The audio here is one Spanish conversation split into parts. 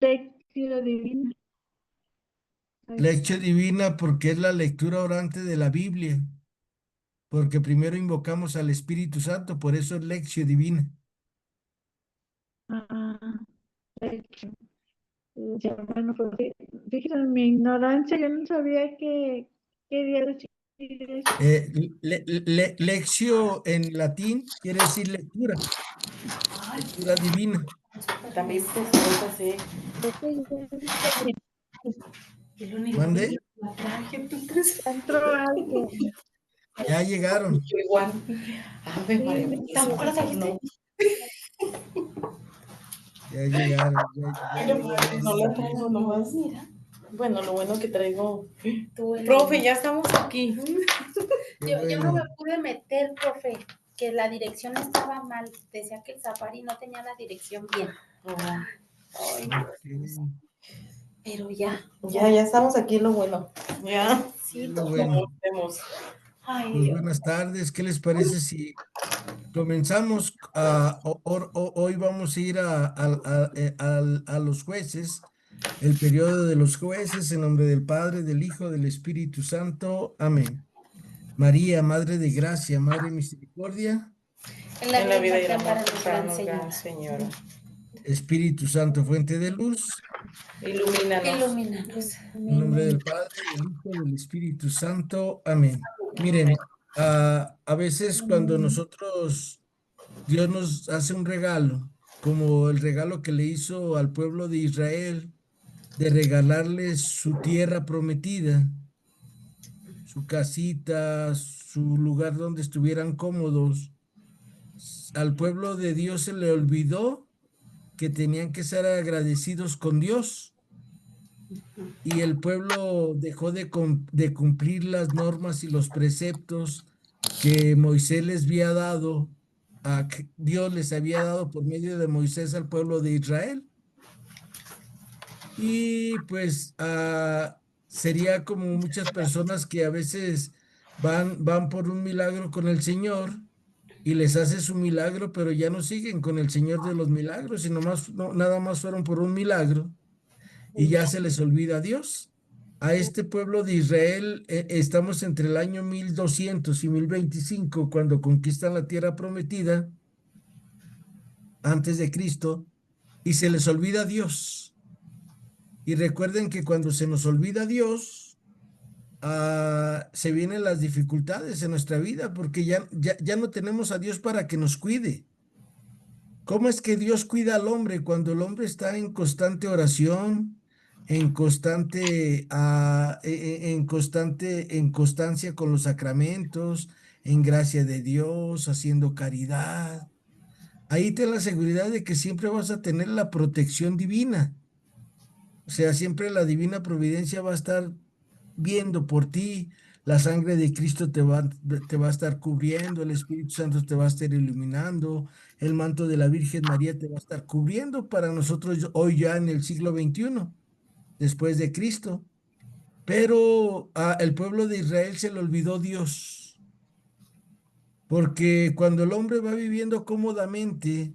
lectio divina. Lectio divina porque es la lectura orante de la Biblia, porque primero invocamos al Espíritu Santo, por eso es lectio divina. Ah, lectio. Ya, bueno, pues fíjense en mi ignorancia, yo no sabía que quería decir eso. Lectio en latín quiere decir lectura, lectura divina. También te sabes así. Y lo único que ¿Mande? la traje, ¿tú crees? Entró alguien. Ya llegaron. Igual. Ave María. Sí, ¿Tampoco la trajiste? no. Ya llegaron. Ay, no, no la traigo nomás. Mira. Bueno, lo bueno que traigo. Profe, ya estamos aquí. Qué Yo no me bueno. pude meter, profe, que la dirección estaba mal. Decía que el Safari no tenía la dirección bien. Ay, Ok, pero ya. Ya estamos aquí, lo bueno. Ya. Sí, lo todo. bueno. Nos vemos. Ay, Pues Dios. buenas tardes. ¿Qué les parece si comenzamos? Hoy vamos a ir a los jueces, el periodo de los jueces, en nombre del Padre, del Hijo, del Espíritu Santo. Amén. María, Madre de Gracia, Madre de Misericordia, En la En la vida vida y y la la para muerte, los para gran nos Señor. gran Señora. Espíritu Santo, fuente de luz, Ilumínanos. Ilumínanos. en nombre del Padre, del Hijo, del Espíritu Santo. Amén. Amén. Miren, a veces cuando nosotros, Dios nos hace un regalo, como el regalo que le hizo al pueblo de Israel, de regalarles su tierra prometida, su casita, su lugar donde estuvieran cómodos. Al pueblo de Dios se le olvidó que tenían que ser agradecidos con Dios y el pueblo dejó de cumplir las normas y los preceptos que Moisés les había dado, que Dios les había dado por medio de Moisés al pueblo de Israel. Y pues sería como muchas personas que a veces van por un milagro con el Señor y les hace su milagro, pero ya no siguen con el Señor de los milagros, sino más, nada más fueron por un milagro y ya se les olvida a Dios. A este pueblo de Israel estamos entre el año 1200 y 1025 cuando conquistan la tierra prometida antes de Cristo y se les olvida a Dios. Y recuerden que cuando se nos olvida Dios, se vienen las dificultades en nuestra vida porque ya no tenemos a Dios para que nos cuide. ¿Cómo es que Dios cuida al hombre cuando el hombre está en constante oración, en constancia con los sacramentos, en gracia de Dios, haciendo caridad? Ahí ten la seguridad de que siempre vas a tener la protección divina. O sea, siempre la divina providencia va a estar viendo por ti, la sangre de Cristo te va a estar cubriendo, el Espíritu Santo te va a estar iluminando, el manto de la Virgen María te va a estar cubriendo para nosotros hoy ya en el siglo XXI, después de Cristo. Pero el pueblo de Israel se le olvidó Dios, porque cuando el hombre va viviendo cómodamente,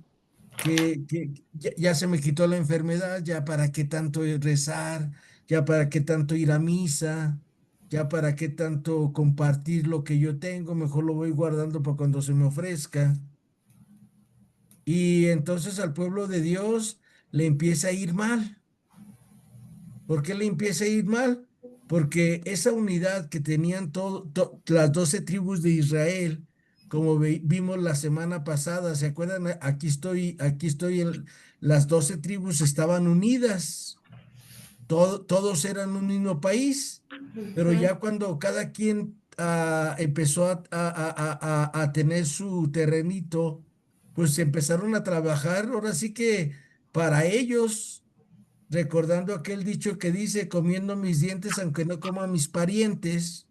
que ya se me quitó la enfermedad, ya para qué tanto rezar, ya para qué tanto ir a misa, ya para qué tanto compartir lo que yo tengo, mejor lo voy guardando para cuando se me ofrezca. Y entonces al pueblo de Dios le empieza a ir mal. ¿Por qué le empieza a ir mal? Porque esa unidad que tenían las 12 tribus de Israel, como vimos la semana pasada, ¿se acuerdan? Aquí estoy, las 12 tribus estaban unidas, todos eran un mismo país, pero ya cuando cada quien empezó a tener su terrenito, pues empezaron a trabajar, ahora sí que para ellos recordando aquel dicho que dice, comiendo mis dientes aunque no coma mis parientes,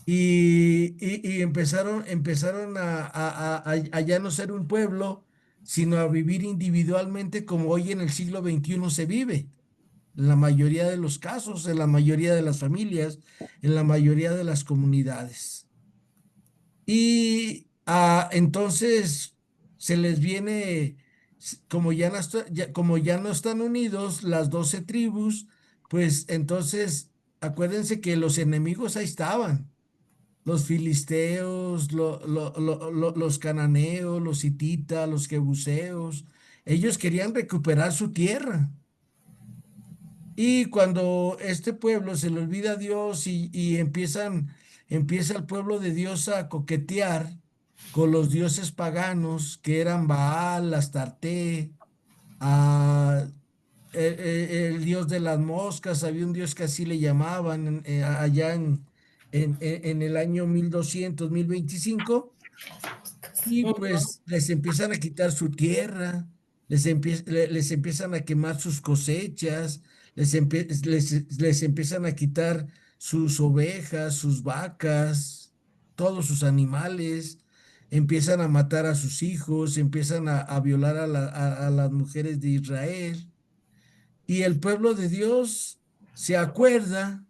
y empezaron a ya no ser un pueblo, sino a vivir individualmente como hoy en el siglo XXI se vive, en la mayoría de los casos, en la mayoría de las familias, en la mayoría de las comunidades. Y entonces se les viene, como ya no están unidos las 12 tribus, pues entonces acuérdense que los enemigos ahí estaban. Los filisteos, los cananeos, los hititas, los jebuseos, ellos querían recuperar su tierra. Y cuando este pueblo se le olvida a Dios y empieza el pueblo de Dios a coquetear con los dioses paganos que eran Baal, Astarte, a, el dios de las moscas, había un dios que así le llamaban allá en el año 1200, 1025. Y pues les empiezan a quitar su tierra, les empiezan a quemar sus cosechas, les empiezan a quitar sus ovejas, sus vacas, todos sus animales, empiezan a matar a sus hijos, empiezan a violar a las mujeres de Israel. Y el pueblo de Dios se acuerda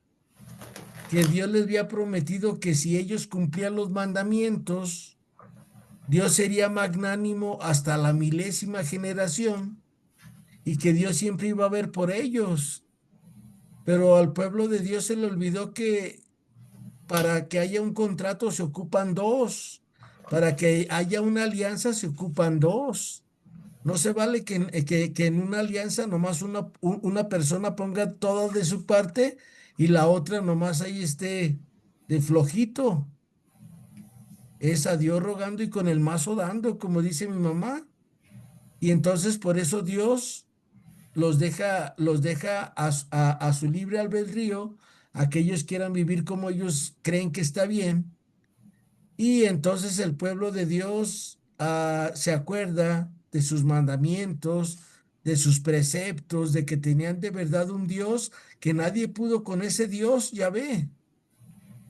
que Dios les había prometido que si ellos cumplían los mandamientos, Dios sería magnánimo hasta la milésima generación y que Dios siempre iba a ver por ellos. Pero al pueblo de Dios se le olvidó que para que haya un contrato se ocupan dos, para que haya una alianza se ocupan dos. No se vale que en una alianza nomás una persona ponga todo de su parte y la otra nomás ahí esté de flojito. Es a Dios rogando y con el mazo dando, como dice mi mamá. Y entonces por eso Dios los deja a su libre albedrío, a que ellos quieran vivir como ellos creen que está bien. Y entonces el pueblo de Dios se acuerda de sus mandamientos, de sus preceptos, de que tenían de verdad un Dios, que nadie pudo con ese Dios, ya ve,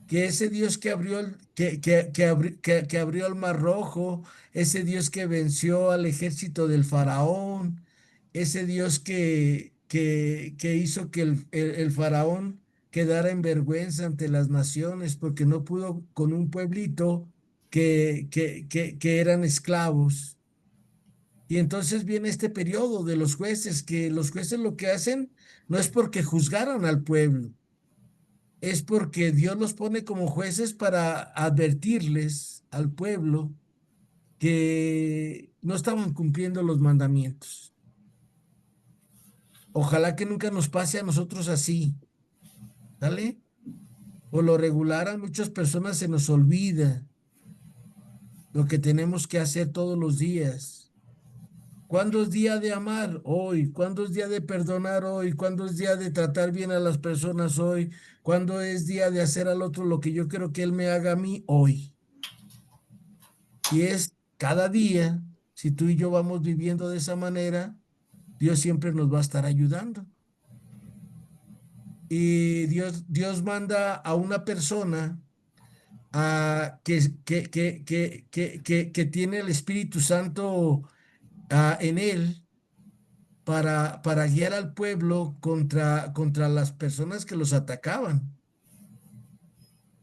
que ese Dios que abrió que abrió el Mar Rojo, ese Dios que venció al ejército del faraón, ese Dios que hizo que el faraón quedara en vergüenza ante las naciones porque no pudo con un pueblito que eran esclavos. Y entonces viene este periodo de los jueces, que los jueces lo que hacen no es porque juzgaran al pueblo, es porque Dios los pone como jueces para advertirles al pueblo que no estaban cumpliendo los mandamientos. Ojalá que nunca nos pase a nosotros así, ¿sale? Por lo regular a muchas personas se nos olvida lo que tenemos que hacer todos los días. ¿Cuándo es día de amar? Hoy. ¿Cuándo es día de perdonar? Hoy. ¿Cuándo es día de tratar bien a las personas? Hoy. ¿Cuándo es día de hacer al otro lo que yo quiero que él me haga a mí? Hoy. Y es cada día, si tú y yo vamos viviendo de esa manera, Dios siempre nos va a estar ayudando. Y Dios manda a una persona que tiene el Espíritu Santo en él para guiar al pueblo contra las personas que los atacaban.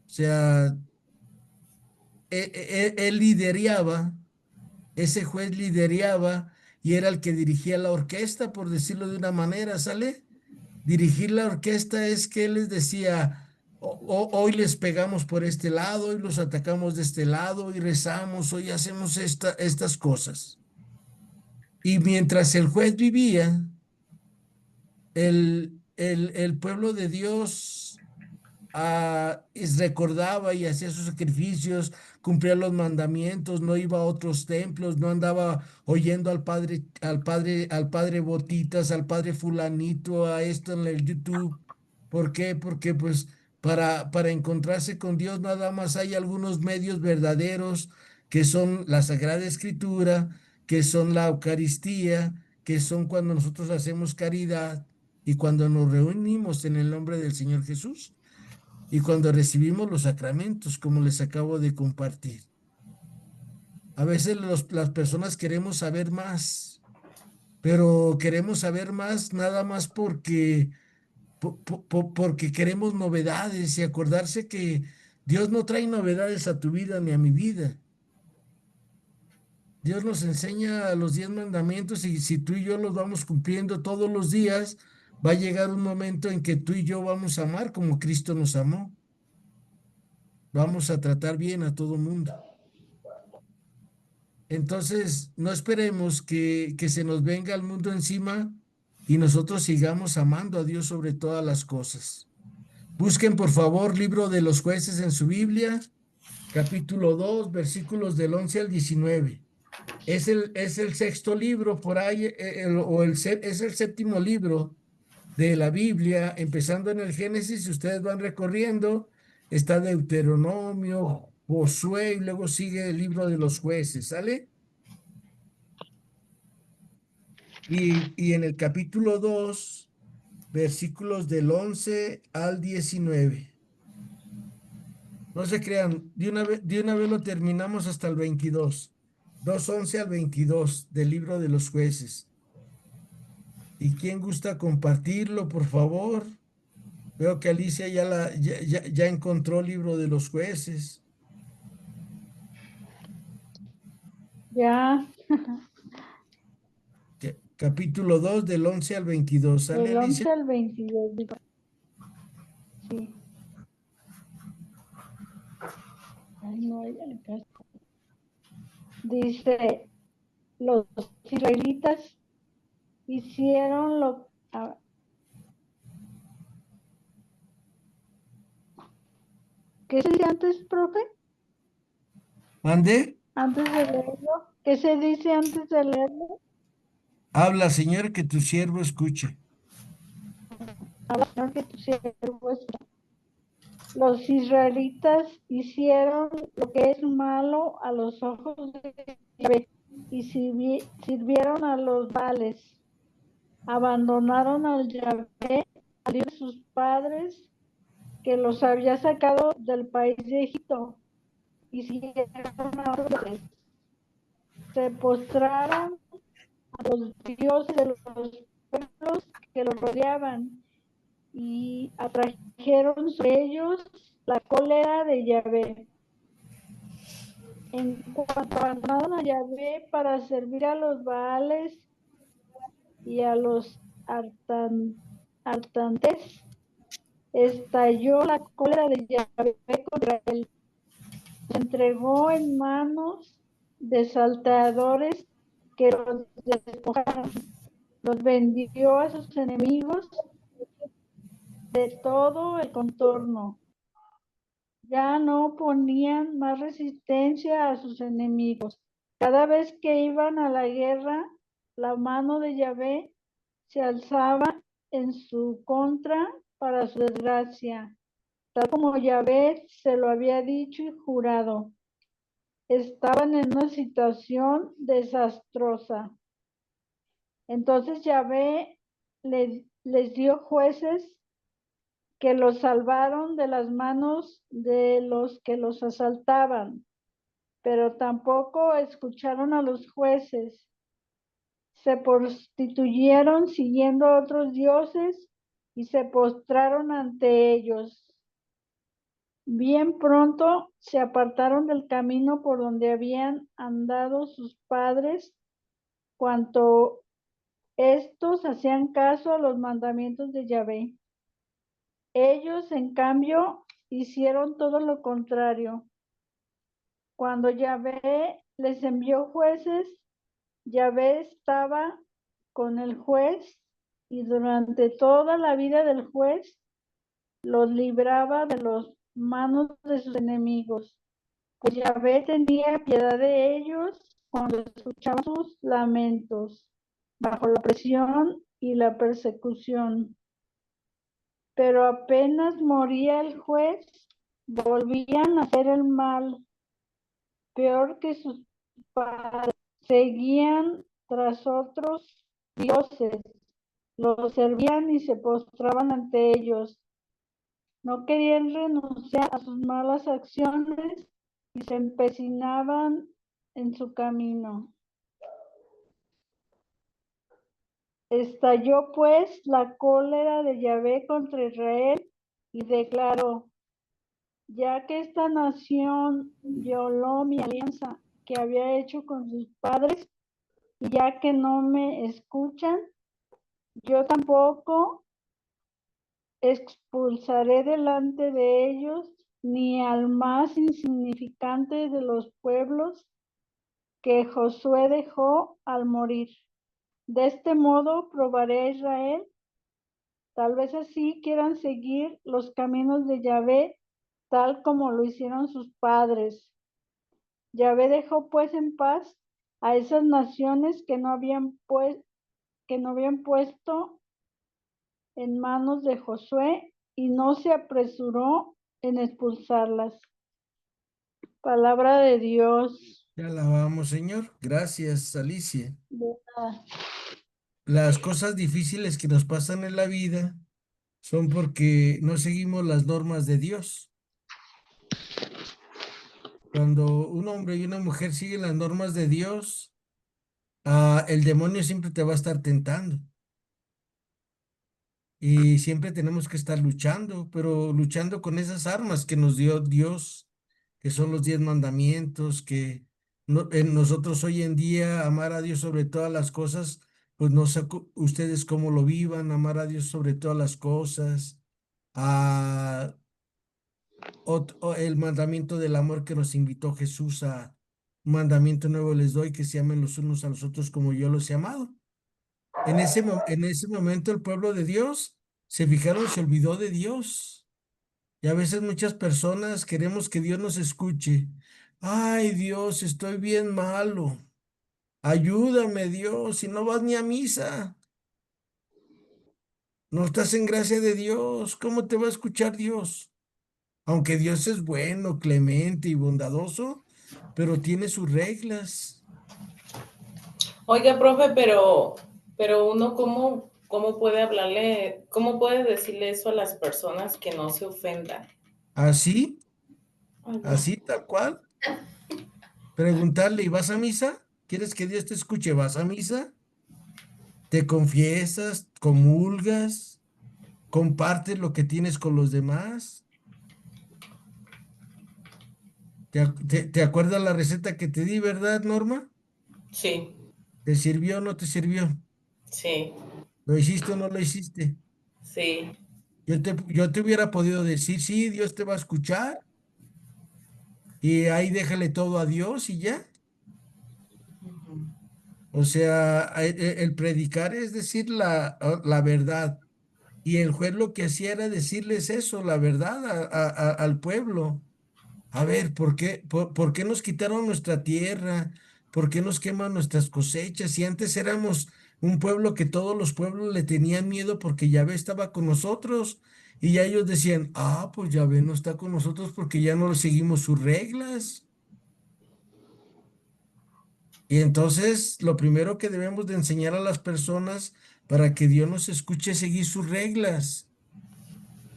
O sea, él lideraba, ese juez lideraba y era el que dirigía la orquesta, por decirlo de una manera, ¿sale? Dirigir la orquesta es que él les decía, Hoy les pegamos por este lado, hoy los atacamos de este lado, hoy rezamos, hoy hacemos estas cosas. Y mientras el juez vivía, el pueblo de Dios recordaba y hacía sus sacrificios, cumplía los mandamientos, no iba a otros templos, no andaba oyendo al padre Botitas, al padre fulanito, a esto en el YouTube. ¿Por qué? Porque pues para encontrarse con Dios nada más hay algunos medios verdaderos que son la Sagrada Escritura, que son la Eucaristía, que son cuando nosotros hacemos caridad y cuando nos reunimos en el nombre del Señor Jesús. Y cuando recibimos los sacramentos, como les acabo de compartir. A veces las personas queremos saber más, pero queremos saber más nada más porque queremos novedades y acordarse que Dios no trae novedades a tu vida ni a mi vida. Dios nos enseña los 10 mandamientos y si tú y yo los vamos cumpliendo todos los días, va a llegar un momento en que tú y yo vamos a amar como Cristo nos amó. Vamos a tratar bien a todo mundo. Entonces, no esperemos que se nos venga el mundo encima y nosotros sigamos amando a Dios sobre todas las cosas. Busquen, por favor, Libro de los Jueces en su Biblia, capítulo 2, versículos del 11 al 19. Es el sexto libro por ahí, es el séptimo libro de la Biblia, empezando en el Génesis, si ustedes van recorriendo, está Deuteronomio, Josué y luego sigue el libro de los Jueces, ¿sale? Y en el capítulo 2, versículos del 11 al 19. No se crean, de una vez lo terminamos hasta el 22. 2:11 al 22 del libro de los Jueces. ¿Y quién gusta compartirlo, por favor? Veo que Alicia ya encontró el libro de los Jueces. Ya, Capítulo 2 del 11 al 22. ¿Sale, del Alicia? 11 al 22. Digo. Sí. Ay, no, acá está. Dice, los israelitas hicieron lo... ¿Qué se dice antes, profe? ¿Mande? Antes de leerlo. ¿Qué se dice antes de leerlo? Habla, Señor, que tu siervo escuche. Habla, Señor, que tu siervo escucha. Los israelitas hicieron lo que es malo a los ojos de Yahvé y sirvieron a los Baales. Abandonaron al Yahvé, al Dios de sus padres, que los había sacado del país de Egipto, y siguieron a otros dioses. Se postraron a los dioses de los pueblos que los rodeaban y atrajeron sobre ellos la cólera de Yahvé. En cuanto abandonaron a Yahvé para servir a los Baales y a los artantes, estalló la cólera de Yahvé contra él. Se entregó en manos de salteadores que los despojaron, los vendió a sus enemigos de todo el contorno. Ya no ponían más resistencia a sus enemigos. Cada vez que iban a la guerra, la mano de Yahvé se alzaba en su contra para su desgracia, tal como Yahvé se lo había dicho y jurado. Estaban en una situación desastrosa. Entonces Yahvé les dio jueces que los salvaron de las manos de los que los asaltaban, pero tampoco escucharon a los jueces. Se prostituyeron siguiendo a otros dioses y se postraron ante ellos. Bien pronto se apartaron del camino por donde habían andado sus padres, cuanto estos hacían caso a los mandamientos de Yahvé. Ellos, en cambio, hicieron todo lo contrario. Cuando Yahvé les envió jueces, Yahvé estaba con el juez y durante toda la vida del juez los libraba de las manos de sus enemigos. Pues Yahvé tenía piedad de ellos cuando escuchaba sus lamentos, bajo la presión y la persecución. Pero apenas moría el juez, volvían a hacer el mal, peor que sus padres. Seguían tras otros dioses, los servían y se postraban ante ellos. No querían renunciar a sus malas acciones y se empecinaban en su camino. Estalló pues la cólera de Yahvé contra Israel y declaró: ya que esta nación violó mi alianza que había hecho con sus padres, y ya que no me escuchan, yo tampoco expulsaré delante de ellos ni al más insignificante de los pueblos que Josué dejó al morir. De este modo probaré a Israel. Tal vez así quieran seguir los caminos de Yahvé, tal como lo hicieron sus padres. Yahvé dejó pues en paz a esas naciones que no habían puesto en manos de Josué, y no se apresuró en expulsarlas. Palabra de Dios. Te alabamos, Señor. Gracias, Alicia. De nada. Las cosas difíciles que nos pasan en la vida son porque no seguimos las normas de Dios. Cuando un hombre y una mujer siguen las normas de Dios, el demonio siempre te va a estar tentando. Y siempre tenemos que estar luchando, pero luchando con esas armas que nos dio Dios, que son los 10 mandamientos, que en nosotros hoy en día amar a Dios sobre todas las cosas, pues no sé ustedes cómo lo vivan, amar a Dios sobre todas las cosas, a el mandamiento del amor que nos invitó Jesús a un mandamiento nuevo les doy, que se amen los unos a los otros como yo los he amado. En ese momento el pueblo de Dios se fijaron, se olvidó de Dios. Y a veces muchas personas queremos que Dios nos escuche. Ay, Dios, estoy bien malo. Ayúdame, Dios, si no vas ni a misa, no estás en gracia de Dios, ¿cómo te va a escuchar Dios? Aunque Dios es bueno, clemente y bondadoso, pero tiene sus reglas. Oiga, profe, pero uno cómo puede hablarle, cómo puede decirle eso a las personas que no se ofendan. Así, Ay, no. así tal cual. Preguntarle, ¿y vas a misa? ¿Quieres que Dios te escuche? ¿Vas a misa? ¿Te confiesas? ¿Comulgas? ¿Compartes lo que tienes con los demás? ¿Te acuerdas la receta que te di, verdad, Norma? Sí, ¿Te sirvió o no te sirvió? sí, ¿Lo hiciste o no lo hiciste? sí. Yo te hubiera podido decir, sí, Dios te va a escuchar y ahí déjale todo a Dios y ya. Ujú. O sea, el predicar es decir la verdad. Y el juez lo que hacía era decirles eso, la verdad, al pueblo. A ver, ¿por qué nos quitaron nuestra tierra? ¿Por qué nos queman nuestras cosechas? Si antes éramos un pueblo que todos los pueblos le tenían miedo porque Yahvé estaba con nosotros. Y ya ellos decían, pues Yahvé no está con nosotros porque ya no seguimos sus reglas. Y entonces lo primero que debemos de enseñar a las personas para que Dios nos escuche es seguir sus reglas.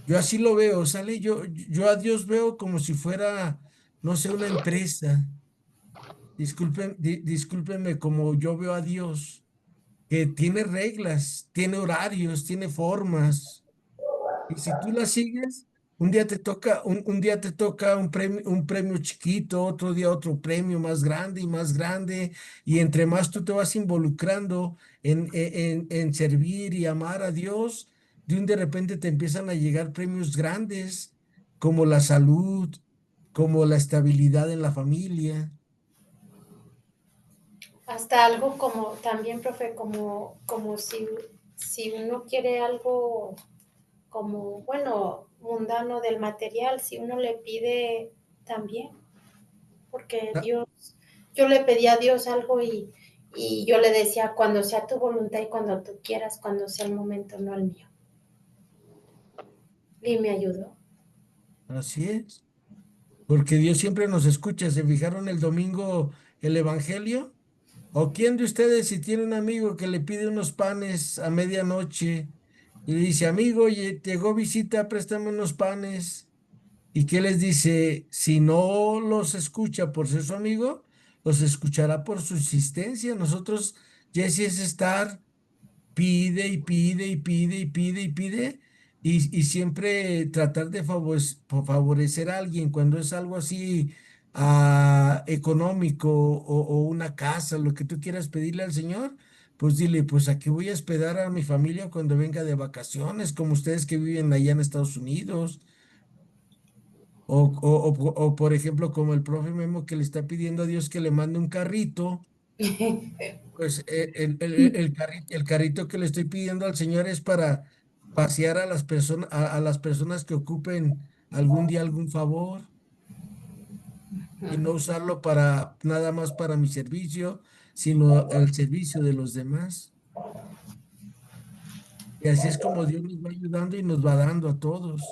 Yo así lo veo, ¿sale? Yo a Dios veo como si fuera, no sé, una empresa. Discúlpenme como yo veo a Dios, que tiene reglas, tiene horarios, tiene formas. Y si tú las sigues, un día te toca un premio chiquito, otro día otro premio más grande, y entre más tú te vas involucrando en servir y amar a Dios, de repente te empiezan a llegar premios grandes, como la salud, como la estabilidad en la familia. Hasta algo como también, profe, como si uno quiere algo como, bueno, mundano del material, si uno le pide también, porque Ah, Dios, yo le pedí a Dios algo y yo le decía, cuando sea tu voluntad y cuando tú quieras, cuando sea el momento, no el mío. Y me ayudó. así es, porque Dios siempre nos escucha. ¿Se fijaron el domingo el Evangelio? ¿O quién de ustedes si tiene un amigo que le pide unos panes a medianoche y le dice, amigo, oye, llegó visita, préstame unos panes? ¿Y qué les dice? Si no los escucha por ser su amigo, los escuchará por su insistencia. Nosotros, Jesse, es estar, pide y pide y pide y pide y pide y siempre tratar de favorecer a alguien cuando es algo así económico o una casa, lo que tú quieras pedirle al Señor, pues dile, pues aquí voy a hospedar a mi familia cuando venga de vacaciones, como ustedes que viven allá en Estados Unidos. O, por ejemplo, como el profe Memo que le está pidiendo a Dios que le mande un carrito, pues el carrito que le estoy pidiendo al Señor es para pasear a las personas, a las personas que ocupen algún día algún favor y no usarlo para nada más para mi servicio, sino al servicio de los demás. Y así es como Dios nos va ayudando y nos va dando a todos.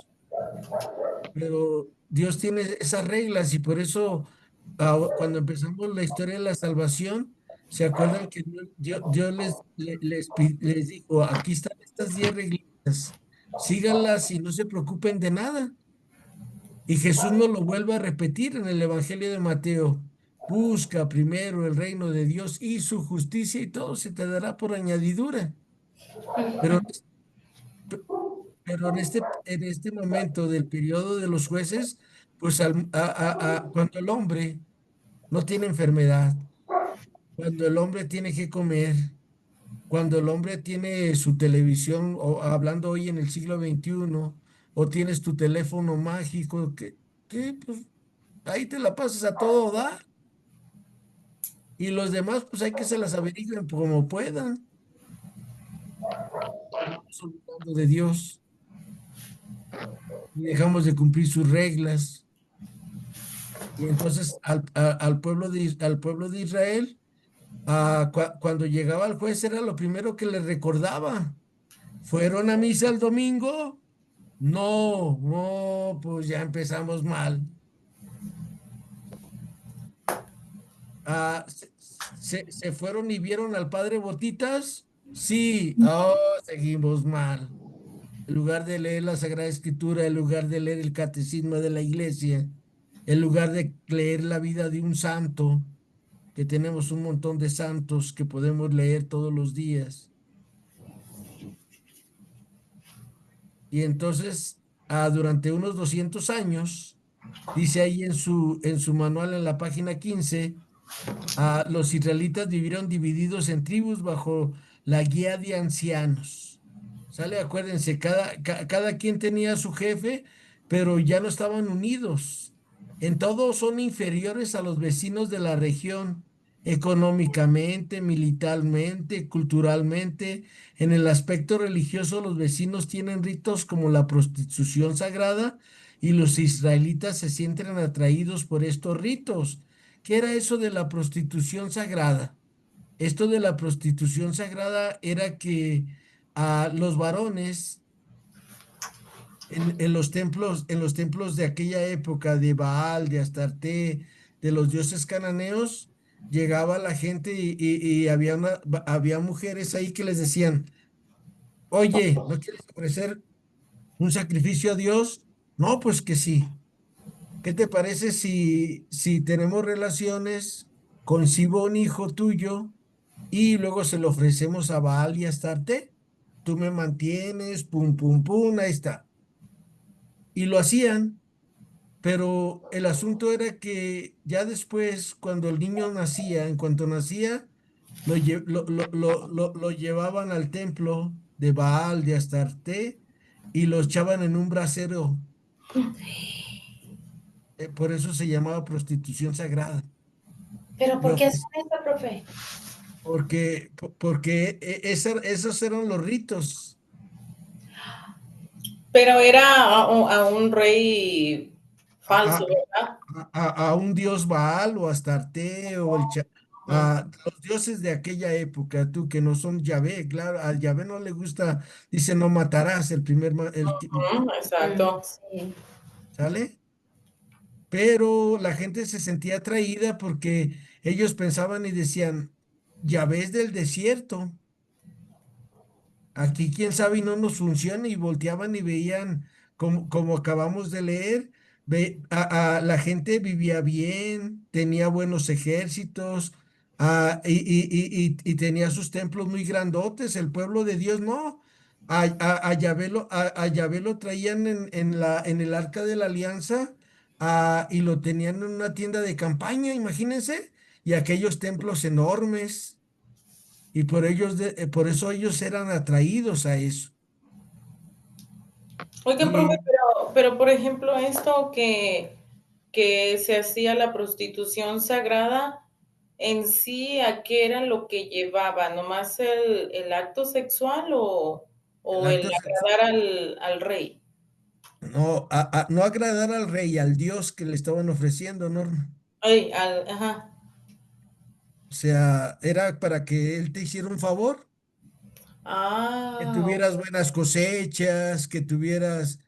Pero Dios tiene esas reglas y por eso cuando empezamos la historia de la salvación, ¿se acuerdan que Dios les dijo, aquí están estas 10 reglitas, síganlas y no se preocupen de nada? Y Jesús nos lo vuelve a repetir en el Evangelio de Mateo. Busca primero el reino de Dios y su justicia y todo se te dará por añadidura. Pero, pero en este momento del periodo de los jueces, pues cuando el hombre no tiene enfermedad, cuando el hombre tiene que comer, cuando el hombre tiene su televisión, o hablando hoy en el siglo XXI, o tienes tu teléfono mágico, pues ahí te la pasas a todo dar. Y los demás, pues hay que se las averigüen como puedan. Estamos olvidando de Dios y dejamos de cumplir sus reglas. Y entonces al pueblo de Israel, cuando llegaba el juez, era lo primero que les recordaba. ¿Fueron a misa el domingo? No, no, pues ya empezamos mal. Ah, se fueron y vieron al padre Botitas. Sí, seguimos mal. En lugar de leer la Sagrada Escritura, en lugar de leer el catecismo de la iglesia, en lugar de leer la vida de un santo, que tenemos un montón de santos que podemos leer todos los días. Y entonces, durante unos 200 años, dice ahí en su manual en la página 15, los israelitas vivieron divididos en tribus bajo la guía de ancianos. ¿Sale? Acuérdense, cada quien tenía su jefe, pero ya no estaban unidos. En todo son inferiores a los vecinos de la región, económicamente, militarmente, culturalmente. En el aspecto religioso, los vecinos tienen ritos como la prostitución sagrada y los israelitas se sienten atraídos por estos ritos. ¿Qué era eso de la prostitución sagrada? Esto de la prostitución sagrada era que a los varones en los templos de aquella época de Baal, de Astarte, de los dioses cananeos, llegaba la gente y había mujeres ahí que les decían, oye, ¿no quieres ofrecer un sacrificio a Dios? No, pues que sí. ¿Qué te parece si tenemos relaciones, concibo un hijo tuyo y luego se lo ofrecemos a Baal y a Astarte? Tú me mantienes, pum, pum, pum, ahí está. Y lo hacían, pero el asunto era que ya después, cuando el niño nacía, en cuanto nacía, lo llevaban al templo de Baal, de Astarte, y lo echaban en un brasero. Por eso se llamaba prostitución sagrada. ¿Pero por Lo qué ofre- hacen esto, profe? porque esos eran los ritos. Pero era a un rey A, falso, a- ¿verdad? a un dios Baal o Astarte Ujú, a los dioses de aquella época, tú que no son Yahvé, claro, a Yahvé no le gusta, dice no matarás el primer, exacto. Sí. ¿sale? Pero la gente se sentía atraída porque ellos pensaban y decían, Yahvé es del desierto. Aquí quién sabe y no nos funciona y volteaban y veían, como acabamos de leer, la gente vivía bien, tenía buenos ejércitos, y tenía sus templos muy grandotes. El pueblo de Dios no. A Yahvé lo traían en el arca de la alianza, y lo tenían en una tienda de campaña, imagínense, y aquellos templos enormes, y por eso ellos eran atraídos a eso. Oiga, profe, Y pero por ejemplo, esto que se hacía la prostitución sagrada, en sí, ¿a qué era lo que llevaba? ¿Nomás el acto sexual el o el acto agradar al rey? no, no agradar al rey, al Dios que le estaban ofreciendo, Norma. Ay, ajá. O sea, era para que él te hiciera un favor, que Ah, tuvieras buenas cosechas, que tuvieras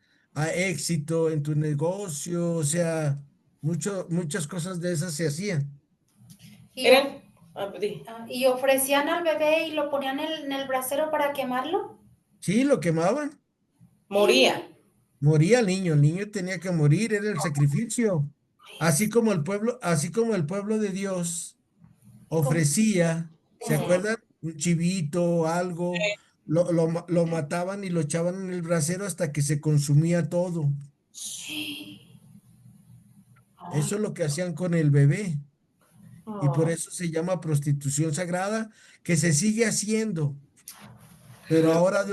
éxito en tu negocio, o sea, muchas cosas de esas se hacían. Y, of- eran, di. y ofrecían al bebé y lo ponían en el brasero para quemarlo. Sí, lo quemaban, Moría. moría el niño tenía que morir, era el sacrificio. Así como el pueblo de Dios Como- ofrecía, ¿se Ujú. acuerdan? Un chivito, algo, lo mataban y lo echaban en el brasero hasta que se consumía todo. Ay, Eso es lo que hacían con el bebé y por Oh, eso se llama prostitución sagrada, que se sigue haciendo, pero ahora de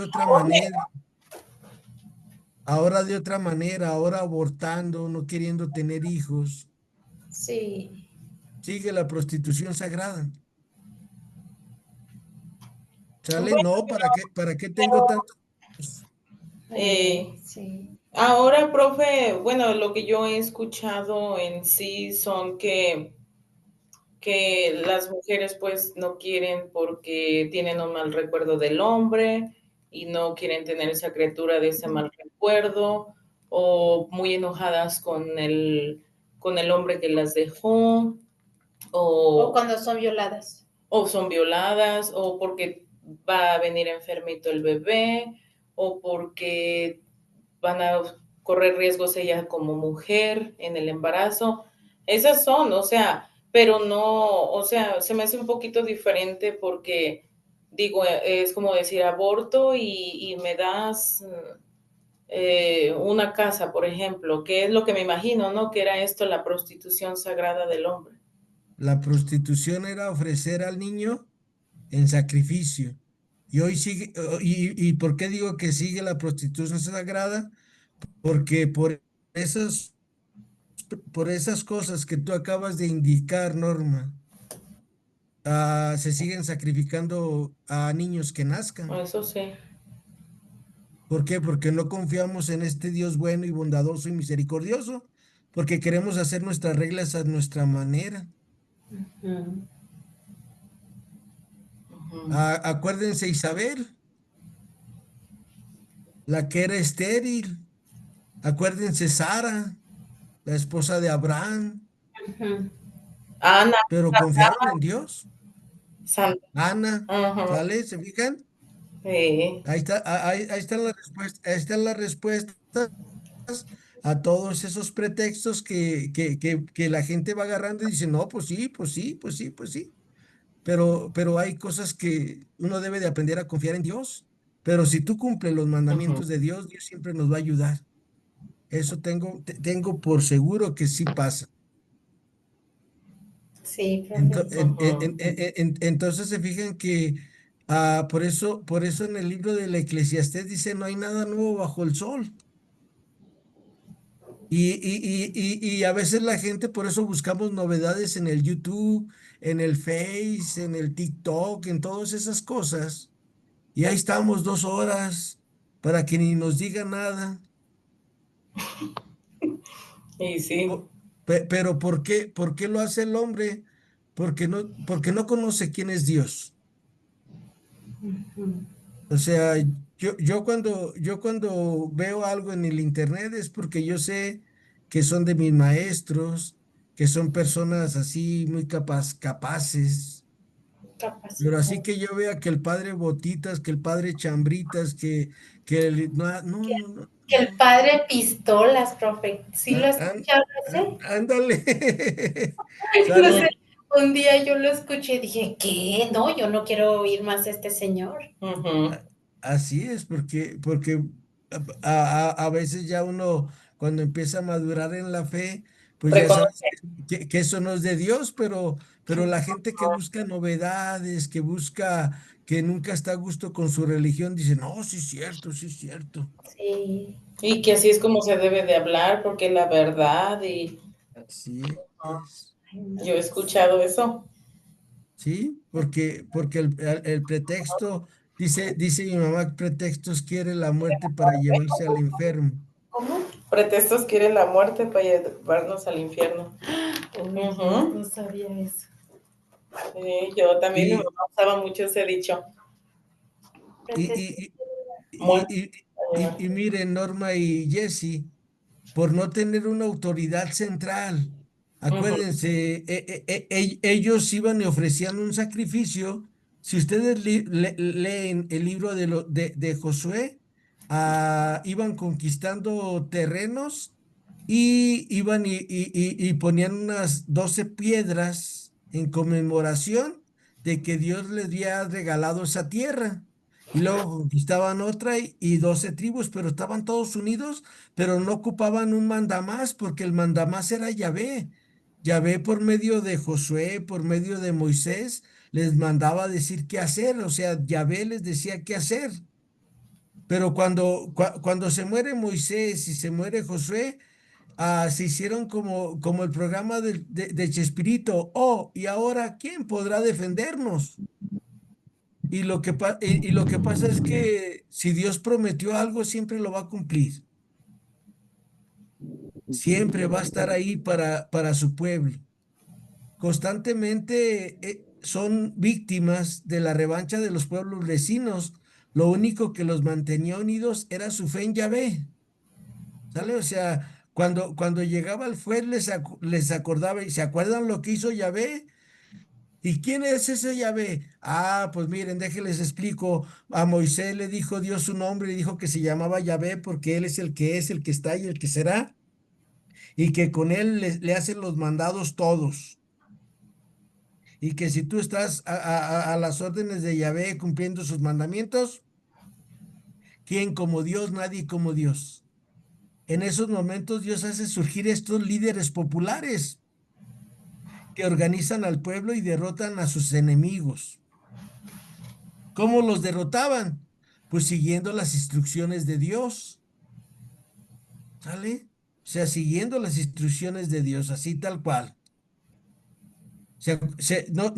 otra manera, ahora abortando, no queriendo tener hijos. sí. Sigue la prostitución sagrada. ¿Sale? bueno, No, ¿para qué tengo tanto? Sí. ahora, profe, bueno, lo que yo he escuchado en sí son que las mujeres pues no quieren porque tienen un mal recuerdo del hombre y no quieren tener esa criatura de ese mal recuerdo o muy enojadas con el hombre que las dejó O o, cuando son violadas. o son violadas o porque va a venir enfermito el bebé o porque van a correr riesgos ella como mujer en el embarazo. Esas son, o sea, pero no, o sea, se me hace un poquito diferente porque digo, es como decir aborto y me das una casa, por ejemplo, que es lo que me imagino, ¿no? Que era esto la prostitución sagrada del hombre. La prostitución era ofrecer al niño en sacrificio. Y hoy sigue, y ¿por qué digo que sigue la prostitución sagrada? Porque por esas cosas que tú acabas de indicar, Norma, se siguen sacrificando a niños que nazcan. Eso sí. ¿Por qué? Porque no confiamos en este Dios bueno y bondadoso y misericordioso, porque queremos hacer nuestras reglas a nuestra manera. Ujú. Ujú. Acuérdense Isabel, la que era estéril. Acuérdense Sara, la esposa de Abraham, Ujú. Ana, pero confiaron en Dios. Santa. Ana, Ajá. ¿sale? ¿Se fijan? Sí. Ahí está, ahí están ahí están las respuestas a todos esos pretextos que la gente va agarrando y dice, no, pues sí, pues sí, pues sí, pues sí. Pero hay cosas que uno debe de aprender a confiar en Dios. Pero si tú cumples los Ujú. mandamientos de Dios, Dios siempre nos va a ayudar. Eso tengo por seguro que sí pasa. Sí, profe. Ujú. Entonces se fijan que por eso en el libro del Eclesiastés dice, no hay nada nuevo bajo el sol. Y a veces la gente, por eso buscamos novedades en el YouTube, en el Face, en el TikTok, en todas esas cosas. Y ahí estamos 2 horas para que ni nos diga nada. Y sí. Po- pero ¿por qué lo hace el hombre? Porque no conoce quién es Dios. Ujú. O sea, yo cuando veo algo en el internet es porque yo sé que son de mis maestros, que son personas así muy capaces. Pero así Capacitado. que yo vea que el padre Botitas, que el padre Chambritas, no, no, Que, no, no, que el no. padre Pistolas, profe. ¿Sí lo Á- án- escucharon ese? Ándale. No sé, Sale. un día yo lo escuché y dije, ¿qué? No, yo no quiero oír más a este señor. Ujú. Así es, porque a veces ya uno cuando empieza a madurar en la fe, pues ya sabes Reconoce. que eso no es de Dios, pero la gente que busca novedades, que busca, que nunca está a gusto con su religión, dice, no, sí es cierto, sí es cierto. Sí. Y que así es como se debe de hablar, porque es la verdad, y Así es. Ay, no. yo he escuchado eso. Sí, porque el pretexto, dice mi mamá, pretextos quiere la muerte para llevarse al enfermo. ¿Cómo? Pretextos quieren la muerte para llevarnos al infierno. Uy, Ujú. no sabía eso. Sí, yo también, mi Y, mamá usaba mucho ese dicho. y, Pretexto. y, Muerte y, y, para llevar. y miren, Norma y Jesse, por no tener una autoridad central. Ujú. Acuérdense, ellos iban y ofrecían un sacrificio. Si ustedes leen el libro de Josué, iban conquistando terrenos y iban y ponían unas 12 piedras en conmemoración de que Dios les había regalado esa tierra. Y luego conquistaban otra y 12 tribus, pero estaban todos unidos, pero no ocupaban un mandamás porque el mandamás era Yahvé. Yahvé por medio de Josué, por medio de Moisés, les mandaba decir qué hacer, o sea, Yahvé les decía qué hacer. Pero cuando se muere Moisés y se muere Josué, se hicieron como el programa de Chespirito. Oh, ¿y ahora quién podrá defendernos? Y lo que pasa es que si Dios prometió algo, siempre lo va a cumplir. Siempre va a estar ahí para su pueblo. Constantemente son víctimas de la revancha de los pueblos vecinos. Lo único que los mantenía unidos era su fe en Yahvé. ¿Sale? O sea, cuando llegaba el fuego les acordaba y se acuerdan lo que hizo Yahvé. ¿Y quién es ese Yahvé? Pues miren, déjenles explico. A Moisés le dijo Dios su nombre y dijo que se llamaba Yahvé porque él es, el que está y el que será, y que con él le hacen los mandados todos. Y que si tú estás a las órdenes de Yahvé cumpliendo sus mandamientos, ¿quién como Dios? Nadie como Dios. En esos momentos Dios hace surgir estos líderes populares que organizan al pueblo y derrotan a sus enemigos. ¿Cómo los derrotaban? Pues siguiendo las instrucciones de Dios, ¿sale? O sea, siguiendo las instrucciones de Dios, así tal cual.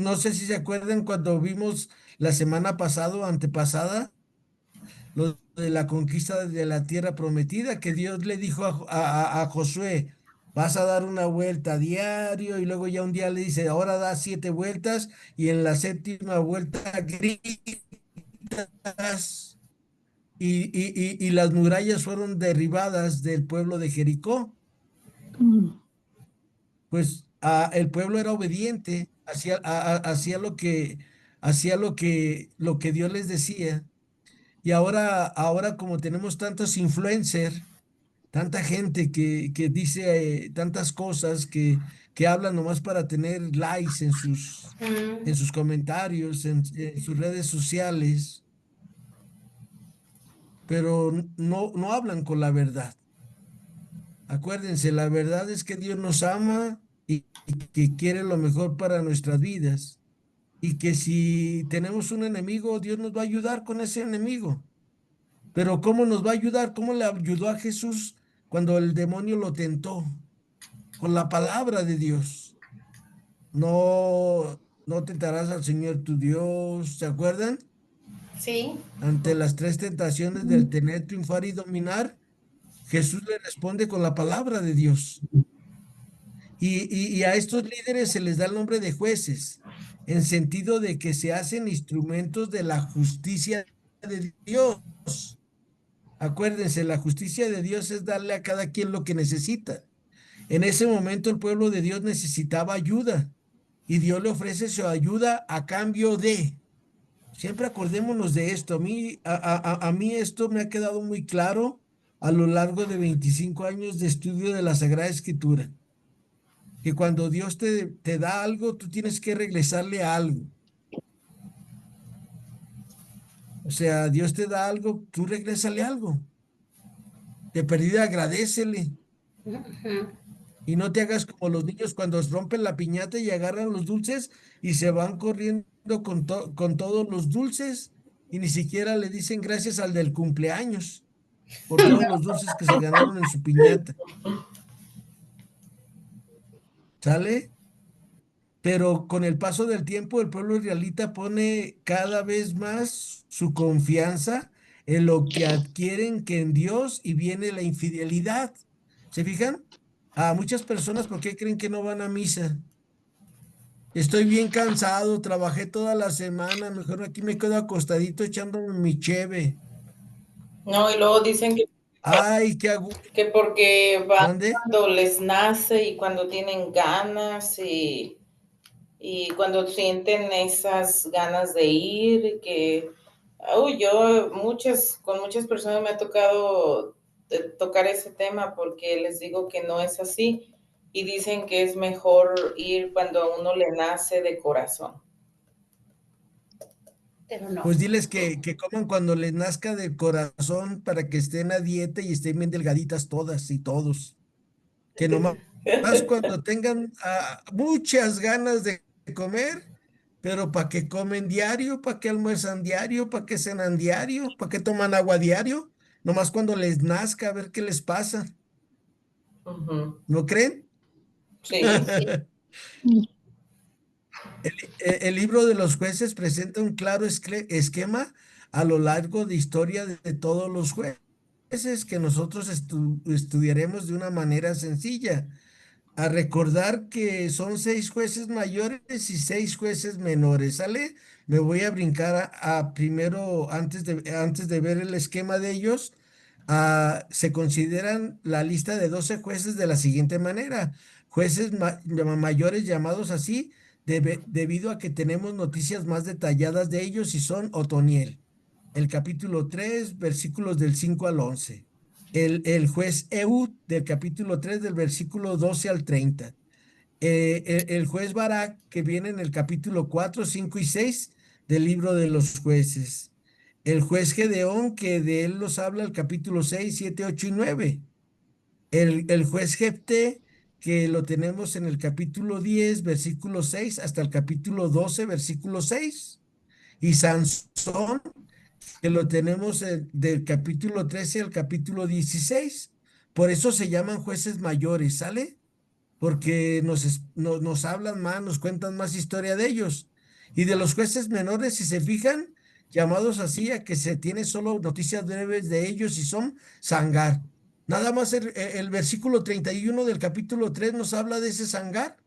No sé si se acuerdan cuando vimos la semana pasada o antepasada lo de la conquista de la tierra prometida, que Dios le dijo a Josué, vas a dar una vuelta a diario y luego ya un día le dice, ahora da 7 vueltas y en la séptima vuelta gritas y las murallas fueron derribadas del pueblo de Jericó. Pues el pueblo era obediente, hacía lo que Dios les decía. Y ahora como tenemos tantos influencers, tanta gente que dice tantas cosas, que hablan nomás para tener likes en sus comentarios, en sus redes sociales, pero no hablan con la verdad. Acuérdense, la verdad es que Dios nos ama y que quiere lo mejor para nuestras vidas. Y que si tenemos un enemigo, Dios nos va a ayudar con ese enemigo. Pero ¿cómo nos va a ayudar? ¿Cómo le ayudó a Jesús cuando el demonio lo tentó? Con la palabra de Dios. No tentarás al Señor tu Dios. ¿Se acuerdan? Sí. Ante las 3 tentaciones del tener, triunfar y dominar, Jesús le responde con la palabra de Dios. Y a estos líderes se les da el nombre de jueces, en sentido de que se hacen instrumentos de la justicia de Dios. Acuérdense, la justicia de Dios es darle a cada quien lo que necesita. En ese momento el pueblo de Dios necesitaba ayuda y Dios le ofrece su ayuda a cambio de. Siempre acordémonos de esto. A mí esto me ha quedado muy claro a lo largo de 25 años de estudio de la Sagrada Escritura, que cuando Dios te da algo, tú tienes que regresarle algo. O sea, Dios te da algo, tú regrésale algo. De perdida agradécele. Ujú. Y no te hagas como los niños cuando rompen la piñata y agarran los dulces y se van corriendo con todos los dulces y ni siquiera le dicen gracias al del cumpleaños por todos los dulces que se ganaron en su piñata. ¿Sale? Pero con el paso del tiempo, el pueblo israelita pone cada vez más su confianza en lo que adquieren que en Dios y viene la infidelidad. ¿Se fijan? A muchas personas, ¿por qué creen que no van a misa? Estoy bien cansado, trabajé toda la semana, mejor aquí me quedo acostadito echándome mi cheve. No, y luego dicen Ay, qué hago. que porque van ¿Mande? cuando les nace y cuando tienen ganas y cuando sienten esas ganas de ir, que yo con muchas personas me ha tocado tocar ese tema porque les digo que no es así y dicen que es mejor ir cuando a uno le nace de corazón. Pero no. Pues diles que coman cuando les nazca del corazón para que estén a dieta y estén bien delgaditas todas y todos. Que nomás cuando tengan muchas ganas de comer, pero ¿para qué comen diario? ¿Para qué almuerzan diario? ¿Para qué cenan diario? ¿Para qué toman agua diario? Nomás cuando les nazca, a ver qué les pasa. Ujú. ¿No creen? Sí. Sí. El libro de los jueces presenta un claro esquema a lo largo de historia de todos los jueces que nosotros estudiaremos de una manera sencilla. A recordar que son 6 jueces mayores y 6 jueces menores, ¿sale? Me voy a brincar a primero, antes de ver el esquema de ellos, se consideran la lista de 12 jueces de la siguiente manera. Jueces mayores llamados así debido a que tenemos noticias más detalladas de ellos y son Otoniel, el capítulo 3 versículos del 5 al 11. El juez Ehud del capítulo 3 del versículo 12 al 30. El juez Barak que viene en el capítulo 4 5 y 6 del libro de los jueces. El juez Gedeón que de él nos habla el capítulo 6 7 8 y 9. El juez Jefté que lo tenemos en el capítulo 10 versículo 6 hasta el capítulo 12 versículo 6. Y Sansón que lo tenemos del capítulo 13 al capítulo 16. Por eso se llaman jueces mayores, ¿sale? Porque nos hablan más, nos cuentan más historia de ellos. Y de los jueces menores, si se fijan, llamados así a que se tiene solo noticias breves de ellos y son Sangar. Nada más el versículo 31 del capítulo 3 nos habla de ese Sangar.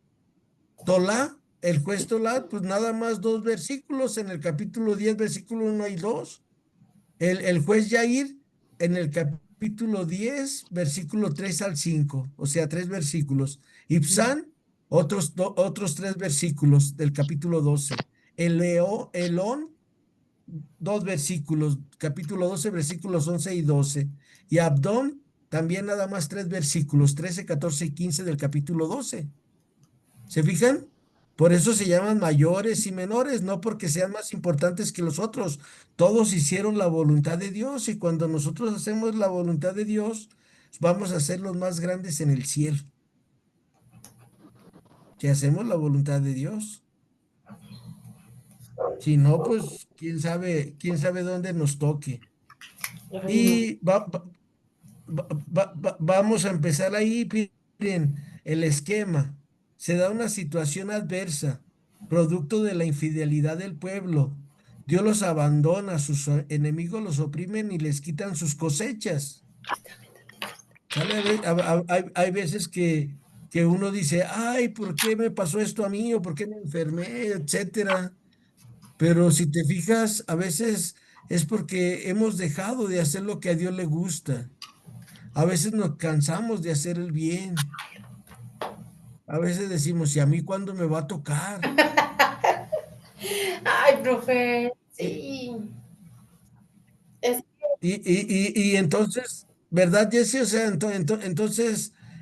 Tolá, el juez Tolá, pues nada más 2 versículos en el capítulo 10 versículo 1 y 2. El juez Yair en el capítulo 10 versículo 3 al 5, o sea, 3 versículos. Ibsán, otros 3 versículos del capítulo 12. Elón, 2 versículos, capítulo 12 versículos 11 y 12. Y Abdón, también nada más 3 versículos, 13 14 y 15 del capítulo 12. ¿Se fijan? Por eso se llaman mayores y menores, no porque sean más importantes que los otros. Todos hicieron la voluntad de Dios y cuando nosotros hacemos la voluntad de Dios, vamos a ser los más grandes en el cielo. Si hacemos la voluntad de Dios. Si no, pues quién sabe dónde nos toque. Ay, no. Y vamos a empezar ahí, miren, el esquema. Se da una situación adversa, producto de la infidelidad del pueblo. Dios los abandona, sus enemigos los oprimen y les quitan sus cosechas. ¿Sale? Hay veces que uno dice, ay, ¿por qué me pasó esto a mí? ¿O por qué me enfermé? Etcétera. Pero si te fijas, a veces es porque hemos dejado de hacer lo que a Dios le gusta. A veces nos cansamos de hacer el bien. A veces decimos, ¿y a mí cuándo me va a tocar? Ay, profe, Y, sí. Es, y entonces, ¿verdad, Jesse? O sea,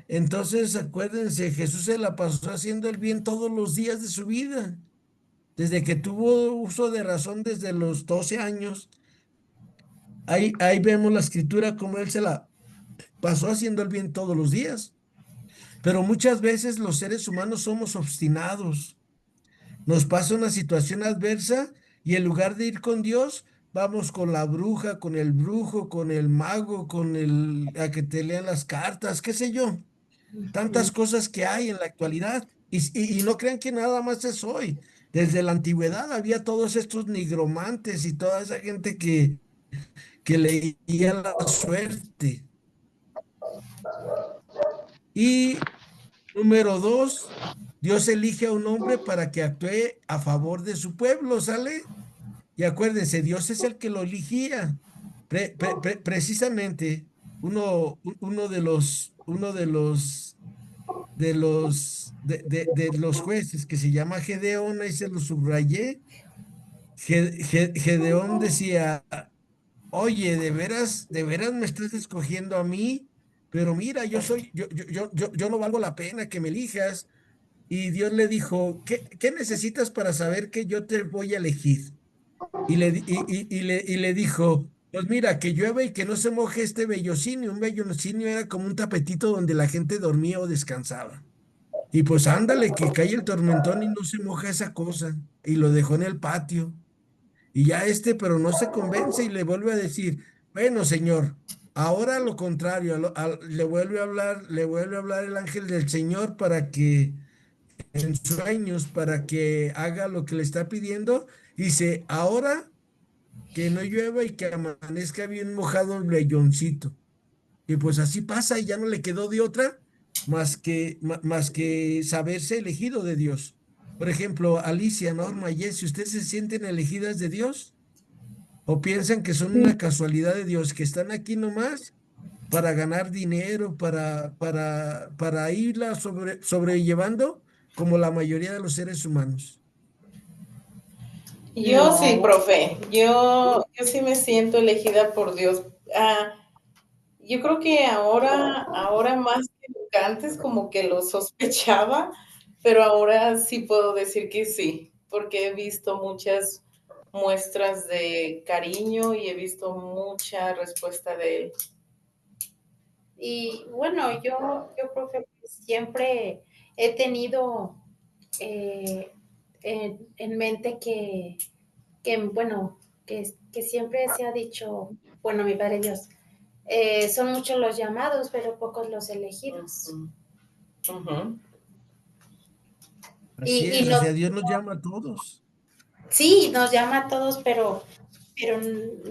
entonces, acuérdense, Jesús se la pasó haciendo el bien todos los días de su vida. Desde que tuvo uso de razón desde los 12 años. Ahí vemos la escritura como él se la pasó haciendo el bien todos los días. Pero muchas veces los seres humanos somos obstinados. Nos pasa una situación adversa y en lugar de ir con Dios, vamos con la bruja, con el brujo, con el mago, con el a que te lean las cartas, qué sé yo. Tantas cosas que hay en la actualidad. Y no crean que nada más es hoy. Desde la antigüedad había todos estos nigromantes y toda esa gente que leía la suerte. Y número dos, Dios elige a un hombre para que actúe a favor de su pueblo, ¿sale? Y acuérdense, Dios es el que lo elegía. Precisamente, uno de los jueces que se llama Gedeón, ahí se lo subrayé. Gedeón decía, oye, de veras me estás escogiendo a mí, pero mira, yo no valgo la pena que me elijas. Y Dios le dijo, ¿qué necesitas para saber que yo te voy a elegir? Y le dijo, pues mira, que llueve y que no se moje este vellocinio. Un vellocinio era como un tapetito donde la gente dormía o descansaba. Y pues ándale, que cae el tormentón y no se moja esa cosa. Y lo dejó en el patio. Y ya pero no se convence y le vuelve a decir, bueno, señor, ahora lo contrario, le vuelve a hablar el ángel del Señor para que en sueños, para que haga lo que le está pidiendo. Dice, ahora que no llueva y que amanezca bien mojado el velloncito. Y pues así pasa y ya no le quedó de otra más que saberse elegido de Dios. Por ejemplo, Alicia, Norma, Jessy, ¿ustedes se sienten elegidas de Dios? ¿O piensan que son Sí. una casualidad de Dios, que están aquí nomás para ganar dinero, para irla sobrellevando como la mayoría de los seres humanos? Yo sí, No. profe, yo sí me siento elegida por Dios. Yo creo que ahora más que nunca, antes como que lo sospechaba, pero ahora sí puedo decir que sí, porque he visto muchas muestras de cariño y he visto mucha respuesta de él. Y bueno, yo creo que siempre he tenido en mente bueno, que siempre se ha dicho, bueno, mi Padre Dios, son muchos los llamados, pero pocos los elegidos. Ujú, ujú. Así Y es, o no, sea, Dios nos llama a todos. sí, nos llama a todos, pero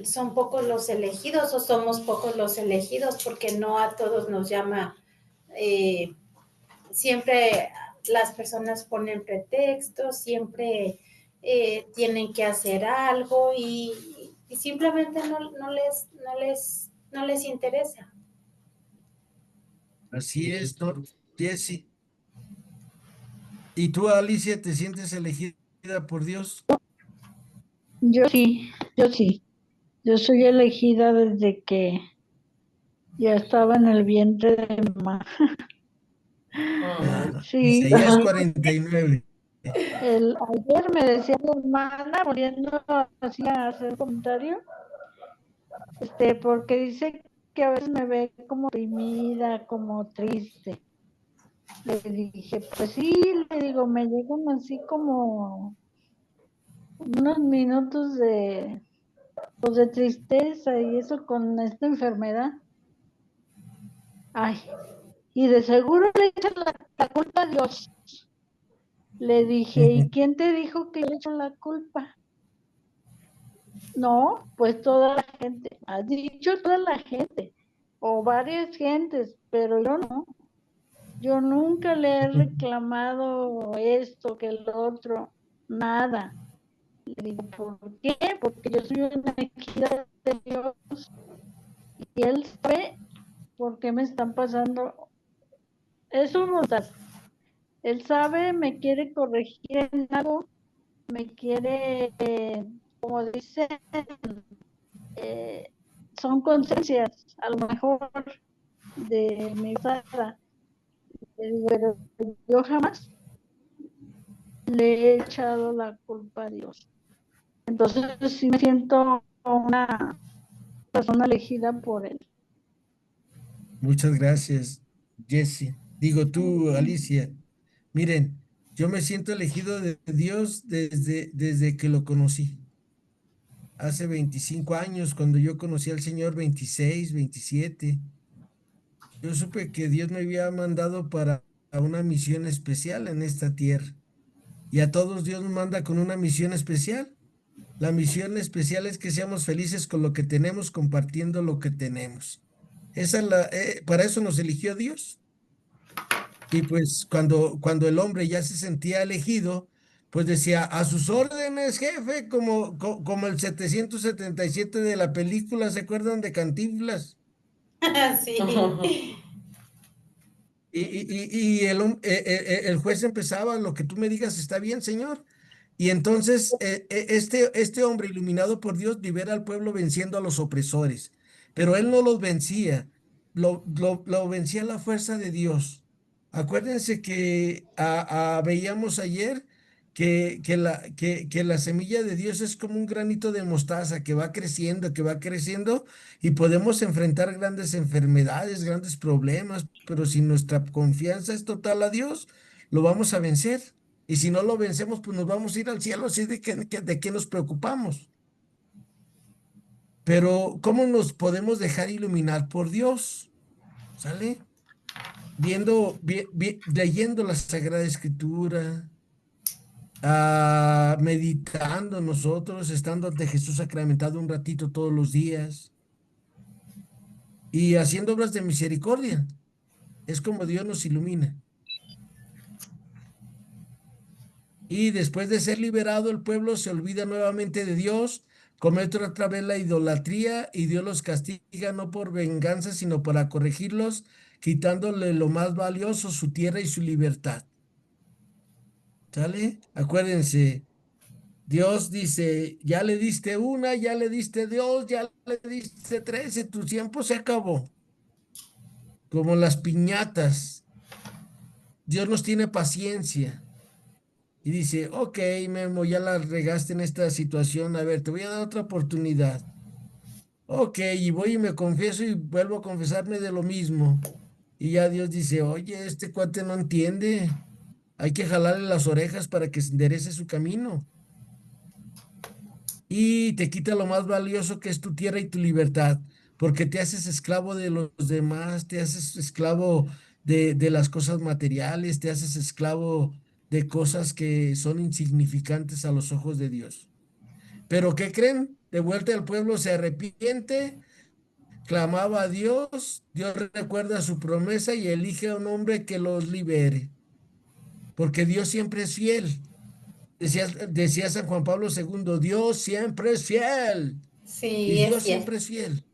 son pocos los elegidos o somos pocos los elegidos porque no a todos nos llama. eh, Siempre las personas ponen pretextos, siempre tienen que hacer algo y simplemente no les interesa. Así es, Jessy. ¿Y tú, Alicia, te sientes elegida por Dios? Yo sí, yo sí. Yo soy elegida desde que ya estaba en el vientre de mamá. Mm. Claro. Sí, Isaías 49. ayer me decía mi hermana, volviendo así a hacer un comentario, porque dice que a veces me ve como deprimida, como triste. Le dije, pues sí, le digo, me llegan así como unos minutos pues de tristeza y eso con esta enfermedad. Ay, y de seguro le echan la culpa a Dios. Le dije, ¿y quién te dijo que le echo la culpa? No, pues toda la gente. Ha dicho toda la gente, o varias gentes, pero yo no. Yo nunca le he reclamado esto, que el otro, nada. Le digo, ¿por qué? Porque yo soy una elegida de Dios y Él sabe por qué me están pasando. Es un mortal. Él sabe, me quiere corregir en algo, me quiere, como dicen, eh, son conciencias, a lo mejor de mi pasada. Pero yo jamás le he echado la culpa a Dios. Entonces sí me siento una persona elegida por Él. Muchas gracias, Jessy. Digo tú, Alicia. Miren, yo me siento elegido de Dios desde que lo conocí. Hace 25 años, cuando yo conocí al Señor, 26, 27. Yo supe que Dios me había mandado para una misión especial en esta tierra. Y a todos Dios nos manda con una misión especial. La misión especial es que seamos felices con lo que tenemos, compartiendo lo que tenemos. Para eso nos eligió Dios. Y pues cuando el hombre ya se sentía elegido, pues decía, a sus órdenes, jefe, como el 777 de la película, ¿se acuerdan de Cantinflas? Sí. Y el juez empezaba, lo que tú me digas está bien, señor. Y entonces este hombre iluminado por Dios libera al pueblo venciendo a los opresores, pero él no los vencía, lo vencía la fuerza de Dios. Acuérdense que veíamos ayer que la semilla de Dios es como un granito de mostaza que va creciendo y podemos enfrentar grandes enfermedades, grandes problemas, pero si nuestra confianza es total a Dios, lo vamos a vencer. Y si no lo vencemos, pues nos vamos a ir al cielo, así de qué nos preocupamos. Pero, ¿cómo nos podemos dejar iluminar por Dios? ¿Sale? Leyendo la Sagrada Escritura, meditando nosotros, estando ante Jesús sacramentado un ratito todos los días y haciendo obras de misericordia. Es como Dios nos ilumina. Y después de ser liberado, el pueblo se olvida nuevamente de Dios, comete otra vez la idolatría y Dios los castiga no por venganza, sino para corregirlos, quitándole lo más valioso, su tierra y su libertad. ¿Sale? Acuérdense, Dios dice, ya le diste una, ya le diste dos, ya le diste 13, tu tiempo se acabó. Como las piñatas, Dios nos tiene paciencia. Y dice, ok, Memo, ya la regaste en esta situación, a ver, te voy a dar otra oportunidad. Ok, y voy y me confieso y vuelvo a confesarme de lo mismo. Y ya Dios dice, oye, este cuate no entiende. Hay que jalarle las orejas para que se enderece su camino. Y te quita lo más valioso que es tu tierra y tu libertad, porque te haces esclavo de los demás, te haces esclavo de las cosas materiales, te haces esclavo de cosas que son insignificantes a los ojos de Dios. Pero ¿qué creen? De vuelta el pueblo se arrepiente, clamaba a Dios, Dios recuerda su promesa y elige a un hombre que los libere, porque Dios siempre es fiel. Decía San Juan Pablo II, Dios siempre es fiel. Y Sí, es Dios cierto. siempre es fiel.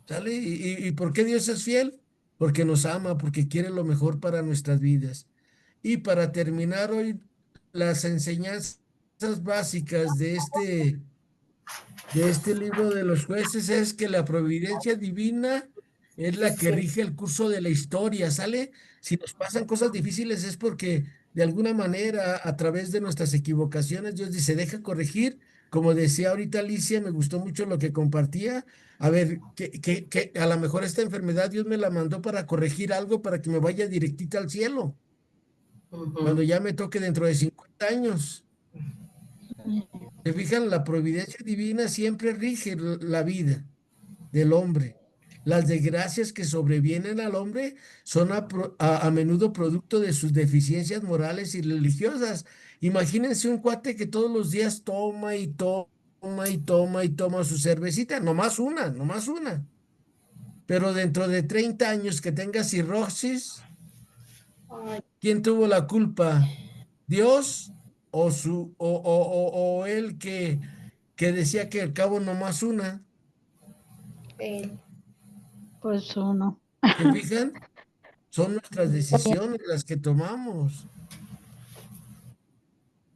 ¿Sale? ¿Y por qué Dios es fiel? Porque nos ama, porque quiere lo mejor para nuestras vidas. Y para terminar hoy, las enseñanzas básicas de este libro de los jueces es que la providencia divina es la que rige el curso de la historia, ¿sale? Si nos pasan cosas difíciles es porque de alguna manera a través de nuestras equivocaciones Dios dice, deja corregir. Como decía ahorita Alicia, me gustó mucho lo que compartía. A ver, que a lo mejor esta enfermedad Dios me la mandó para corregir algo para que me vaya directita al cielo, cuando ya me toque dentro de 50 años. ¿Se fijan? La providencia divina siempre rige la vida del hombre. Las desgracias que sobrevienen al hombre son a menudo producto de sus deficiencias morales y religiosas. Imagínense un cuate que todos los días toma y toma y toma y toma su cervecita, nomás una, nomás una. Pero dentro de 30 años que tenga cirrosis, Ay, ¿quién tuvo la culpa? ¿Dios o él que decía que al cabo nomás una? él. Pues uno. ¿Se fijan? Son nuestras decisiones las que tomamos.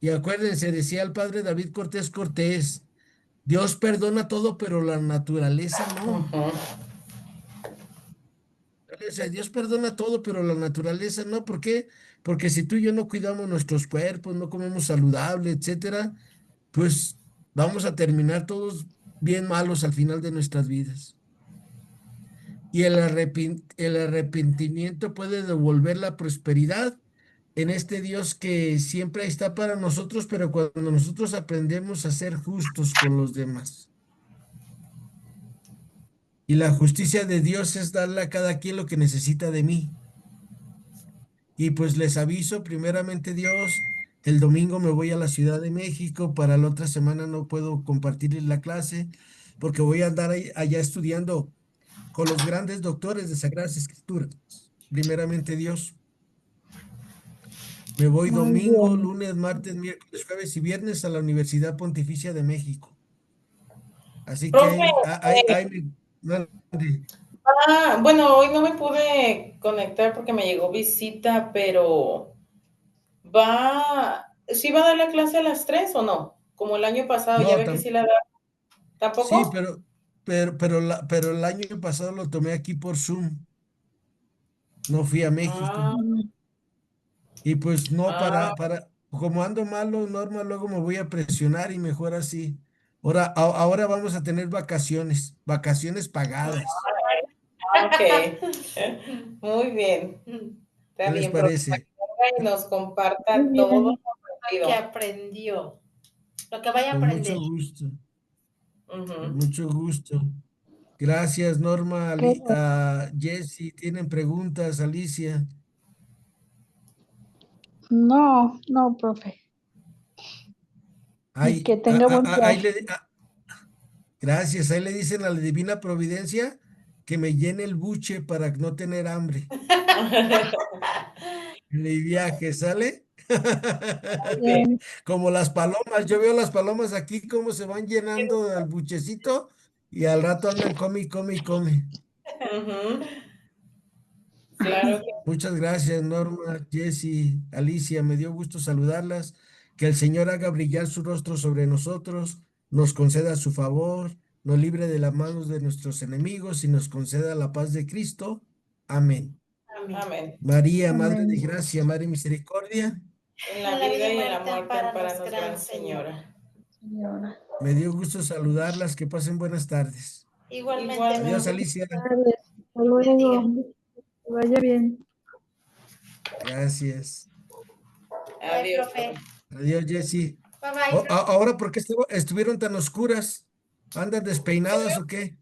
Y acuérdense, decía el padre David Cortés Cortés, Dios perdona todo, pero la naturaleza no. O sea, Dios perdona todo, pero la naturaleza no. ¿Por qué? Porque si tú y yo no cuidamos nuestros cuerpos, no comemos saludable, etcétera, pues vamos a terminar todos bien malos al final de nuestras vidas. y el arrepentimiento puede devolver la prosperidad en este Dios que siempre está para nosotros, pero cuando nosotros aprendemos a ser justos con los demás. Y la justicia de Dios es darle a cada quien lo que necesita de mí. Y pues les aviso, primeramente Dios, el domingo me voy a la Ciudad de México, para la otra semana no puedo compartirles la clase porque voy a andar allá estudiando con los grandes doctores de Sagradas Escrituras. Primeramente Dios. Me voy Muy domingo, bien. lunes, martes, miércoles, jueves y viernes a la Universidad Pontificia de México. Así que Profe, mande. bueno, hoy no me pude conectar porque me llegó visita, pero ¿sí va a dar la clase a las 3 o no? Como el año pasado, ya No, ve que sí la da. sí, ¿Tampoco? pero el año pasado lo tomé aquí por Zoom. No fui a México. Ah, Y pues no, ah, como ando malo, Norma, luego me voy a presionar y mejor así. Ahora vamos a tener vacaciones pagadas. ok. Muy bien. ¿Qué Está les bien, profe, para parece? que venga y nos Muy comparta todo bien. Lo que lo aprendió, lo que vaya a Con aprender. mucho gusto, con aprendido. mucho gusto. Gracias, Norma, Qué Jessy. ¿Tienen preguntas, Alicia? No, no, profe. Y que tenga buen Ahí viaje. gracias, ahí le dicen a la Divina Providencia que me llene el buche para no tener hambre. En el viaje, ¿sale? Muy bien. Bien. Como las palomas, yo veo las palomas aquí cómo se van llenando al buchecito y al rato andan come y come y come. Ujú. Claro que Muchas gracias, Norma, Jessy, Alicia, me dio gusto saludarlas. Que el Señor haga brillar su rostro sobre nosotros, nos conceda su favor, nos libre de las manos de nuestros enemigos y nos conceda la paz de Cristo. Amén. Amén. amén. María, Madre de Amén. Gracia, Madre de Misericordia, En la vida y en la muerte, amparanos, Gran Señora. Señora. me dio gusto saludarlas, que pasen buenas tardes. Igualmente, Adiós, Igualmente. Alicia. Tardes. Hasta bendiga. luego. Que vaya bien. Gracias. Bye, Adiós, profe. profe. Adiós, Jessy. Bye, bye, profe. Ahora, ¿por qué estuvieron tan oscuras? ¿Andan despeinadas o qué?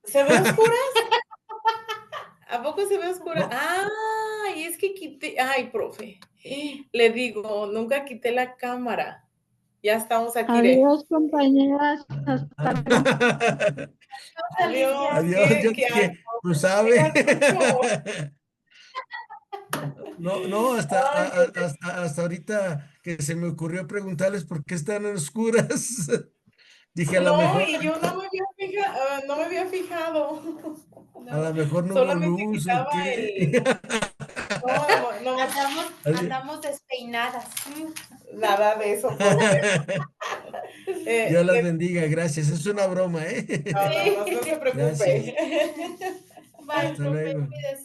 ¿Se ve oscura? ¿A poco se ve oscura? No. Ah, y es que ay, profe, le digo, nunca quité la cámara. Ya estamos aquí, Adiós, compañeras. Hasta luego. Adiós, Adiós, yo que dije, pues tengan sabe. mucho. No, no, Ay, hasta ahorita que se me ocurrió preguntarles por qué están oscuras. Dije, no, y yo no me había fijado. a No, lo mejor no hubo Solamente luz o quitaba qué. no, andamos despeinadas. nada de eso, profe. Dios las Le bendiga, gracias. Es una broma, ¿eh? No, no se Gracias. preocupe. Bye, Hasta profe, luego. cuídese.